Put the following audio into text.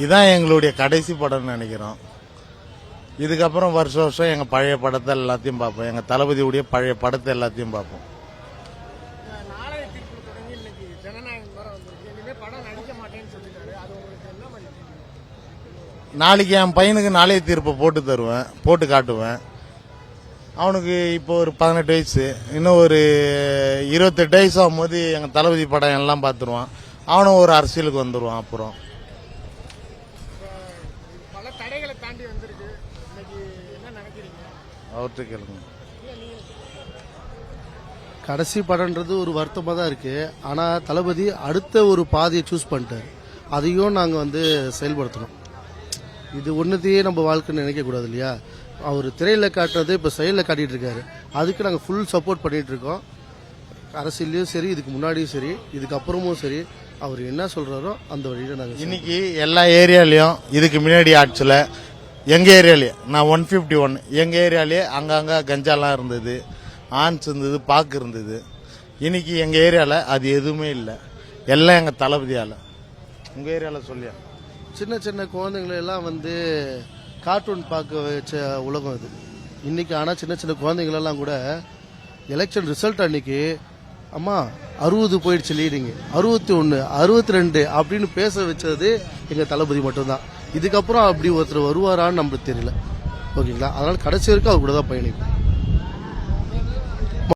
இதான் எங்களுடைய கடைசி படம்னு நினைக்கிறோம். இதுக்கப்புறம் வருஷம் வருஷம் எங்க பழைய படத்தை எல்லாத்தையும் பார்ப்போம். எங்க தளபதியுடைய பழைய படத்தை எல்லாத்தையும் பார்ப்போம். நாளைக்கு என் பையனுக்கு நாளைய தீர்ப்பை போட்டு காட்டுவேன். அவனுக்கு இப்போ ஒரு 18 வயசு, இன்னும் ஒரு 28 வயசு ஆகும்போது எங்க தளபதி படம் எல்லாம் பார்த்துருவான். அவனும் ஒரு அரசியலுக்கு வந்துடுவான். அப்புறம் அவர்கிட்ட கேளுங்க. கடைசி படம்ன்றது ஒரு வருத்தமாக தான் இருக்கு. ஆனால் தளபதி அடுத்த ஒரு பாதையை சூஸ் பண்ணிட்டார். அதையும் நாங்கள் செயல்படுத்தணும். இது ஒன்றுத்தையே நம்ம வாழ்க்கைன்னு நினைக்கக்கூடாது இல்லையா? அவர் திரையில் காட்டுறது இப்போ செயலில் காட்டிட்டு இருக்காரு. அதுக்கு நாங்கள் ஃபுல் சப்போர்ட் பண்ணிட்டு இருக்கோம். அரசியலையும் சரி, இதுக்கு முன்னாடியும் சரி, இதுக்கப்புறமும் சரி, அவர் என்ன சொல்றாரோ அந்த வழியில நாங்கள் இன்னைக்கு எல்லா ஏரியாலையும் இதுக்கு முன்னாடி ஆட்சியில் எங்க ஏரியாலேயே நான் 151 எங்க ஏரியாலேயே அங்கங்க கஞ்சாலாம் இருந்தது, ஆன்ஸ் இருந்தது, பாக்கு இருந்தது. இன்னைக்கு எங்க ஏரியாவில் அது எதுவுமே இல்லை. எல்லாம் எங்க தளபதியால. உங்க ஏரியால சொல்லியா? சின்ன சின்ன குழந்தைங்களை எல்லாம் கார்ட்டூன் பார்க்க வச்ச உலகம் இது இன்னைக்கு. ஆனால் சின்ன சின்ன குழந்தைங்களெல்லாம் கூட எலெக்ஷன் ரிசல்ட் அன்னைக்கு அம்மா 60 போயிடுச்சு லீடிங், 61, 62 அப்படின்னு பேச வச்சது எங்க தளபதி மட்டும்தான். இதுக்கப்புறம் அப்படி ஒருத்தர் வருவாரான்னு நம்மளுக்கு தெரியல. ஓகேங்களா? அதனால கடைசி வரைக்கும் அவர் கூட தான் பயணிக்கும்.